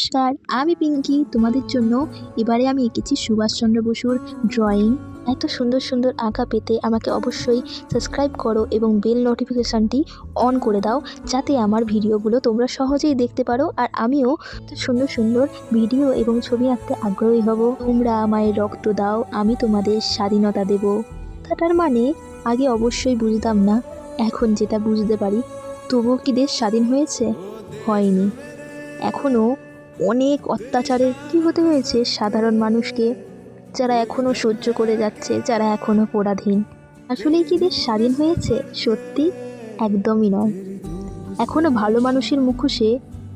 নমস্কার, আমি পিঙ্কি। তোমাদের জন্য এবারে আমি এঁকেছি সুভাষচন্দ্র বসুর ড্রয়িং। এত সুন্দর সুন্দর আঁকা পেতে আমাকে অবশ্যই সাবস্ক্রাইব করো এবং বেল নোটিফিকেশানটি অন করে দাও, যাতে আমার ভিডিওগুলো তোমরা সহজেই দেখতে পারো। আর আমিও সুন্দর সুন্দর ভিডিও এবং ছবি আঁকতে আগ্রহী হব। তোমরা আমায় রক্ত দাও, আমি তোমাদের স্বাধীনতা দেব। কথাটার মানে আগে অবশ্যই বুঝতাম না, এখন যেটা বুঝতে পারি। তবুও কি দেশ স্বাধীন হয়েছে? হয়নি। এখনও অনেক অত্যাচারের কি হতে হয়েছে সাধারণ মানুষকে, যারা এখনও সহ্য করে যাচ্ছে, যারা এখনও পরাধীন। আসলেই কি দেশ স্বাধীন হয়েছে? সত্যি একদমই নয়। এখনও ভালো মানুষের মুখোশে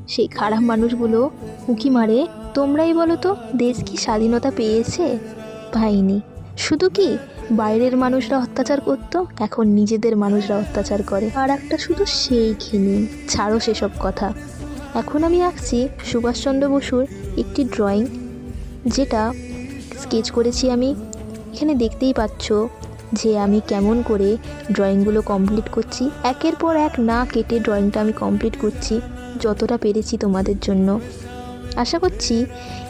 সেই খারাপ মানুষগুলো উঁকি মারে। তোমরাই বলো তো, দেশ কি স্বাধীনতা পেয়েছে? পায়নি। শুধু কি বাইরের মানুষরা অত্যাচার করতো, এখন নিজেদের মানুষরা অত্যাচার করে। আর একটা শুধু সেইখানে ছাড়ো সেসব কথা। এখন আমি আঁকছি সুভাষচন্দ্র বসুর একটি ড্রয়িং, যেটা স্কেচ করেছি আমি। এখানে দেখতেই পাচ্ছ যে আমি কেমন করে ড্রয়িংগুলো কমপ্লিট করছি। একের পর এক না কেটে ড্রয়িংটা আমি কমপ্লিট করছি যতটা পেরেছি তোমাদের জন্য। আশা করছি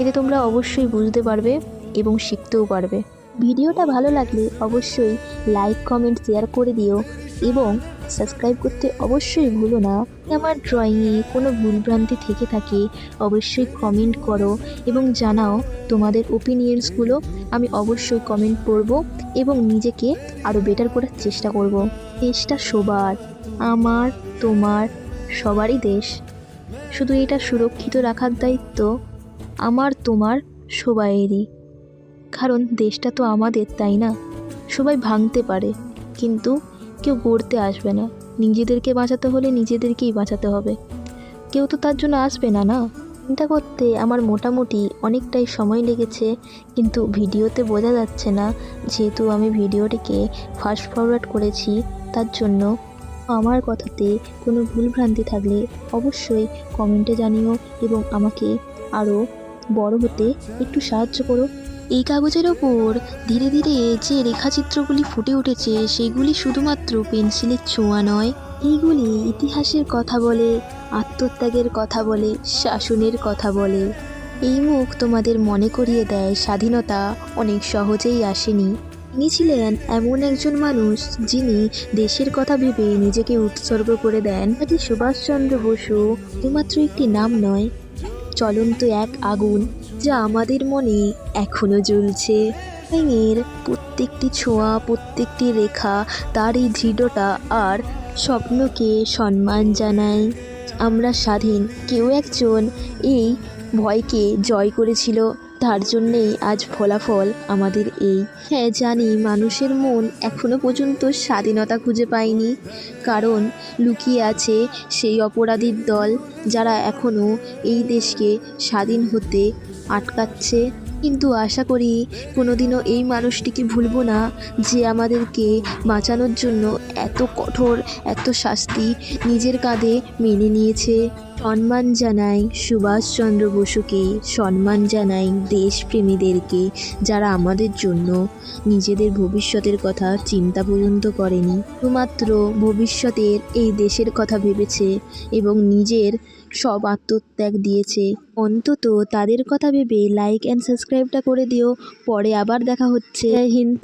এতে তোমরা অবশ্যই বুঝতে পারবে এবং শিখতেও পারবে। ভিডিওটা ভালো লাগলে অবশ্যই লাইক, কমেন্ট, শেয়ার করে দিও এবং সাবস্ক্রাইব করতে অবশ্যই ভুলো না। আমার ড্রয়িংয়ে কোনো ভুলভ্রান্তি থেকে থাকে অবশ্যই কমেন্ট করো এবং জানাও তোমাদের ওপিনিয়ন্সগুলো। আমি অবশ্যই কমেন্ট করব এবং নিজেকে আরও বেটার করার চেষ্টা করব। দেশটা সবার, আমার, তোমার, সবারই দেশ। শুধু এটা সুরক্ষিত রাখার দায়িত্ব আমার, তোমার, সবাইয়েরই। কারণ দেশটা তো আমাদের, তাই না? সবাই ভাঙতে পারে, কিন্তু কেউ গড়তে আসবে না। নিজেদেরকে বাঁচাতে হলে নিজেদেরকেই বাঁচাতে হবে, কেউ তো তার জন্য আসবে না। না, চিন্তা করতে আমার মোটামুটি অনেকটাই সময় লেগেছে, কিন্তু ভিডিওতে বোঝা যাচ্ছে না, যেহেতু আমি ভিডিওটিকে ফাস্ট ফরওয়ার্ড করেছি। তার জন্য আমার কথাতে কোনো ভুলভ্রান্তি থাকলে অবশ্যই কমেন্টে জানিও এবং আমাকে আরও বড় হতে একটু সাহায্য করো। এই কাগজের ওপর ধীরে ধীরে যে রেখাচিত্রগুলি ফুটে উঠেছে, সেগুলি শুধুমাত্র পেন্সিলের ছোঁয়া নয়। এইগুলি ইতিহাসের কথা বলে, আত্মত্যাগের কথা বলে, শাসনের কথা বলে। এই মুখ তোমাদের মনে করিয়ে দেয় স্বাধীনতা অনেক সহজেই আসেনি। তিনি ছিলেন এমন একজন মানুষ যিনি দেশের কথা ভেবে নিজেকে উৎসর্গ করে দেন। আজ সুভাষচন্দ্র বসু শুধুমাত্র একটি নাম নয়, চলন্ত এক আগুন, যা আমাদের মনে এখনও জ্বলছে। এর প্রত্যেকটি ছোঁয়া, প্রত্যেকটি রেখা তার এই দৃঢ়তা আর স্বপ্নকে সম্মান জানায়। আমরা স্বাধীন। কেউ একজন এই ভয়কে জয় করেছিল, তার জন্যেই আজ ফলাফল আমাদের এই। হ্যাঁ জানি, মানুষের মন এখনও পর্যন্ত স্বাধীনতা খুঁজে পায়নি, কারণ লুকিয়ে আছে সেই অপরাধীর দল, যারা এখনও এই দেশকে স্বাধীন হতে আটকাচ্ছে। কিন্তু আশা করি কোনোদিনও এই মানুষটিকে ভুলবো না, যে আমাদেরকে বাঁচানোর জন্য এত কঠোর, এত শাস্তি নিজের কাঁধে মেনে নিয়েছে। সম্মান জানাই সুভাষচন্দ্র বসুকে, সম্মান জানাই দেশপ্রেমীদেরকে, যারা আমাদের জন্য নিজেদের ভবিষ্যতের কথা চিন্তা পর্যন্ত করেনি, শুধুমাত্র ভবিষ্যতের এই দেশের কথা ভেবেছে এবং নিজের সব আত্মত্যাগ দিয়েছে। অন্তত তাদের কথা ভেবে লাইক অ্যান্ড সাবস্ক্রাইবটা করে দিও। পরে আবার দেখা হচ্ছে। জয় হিন্দ।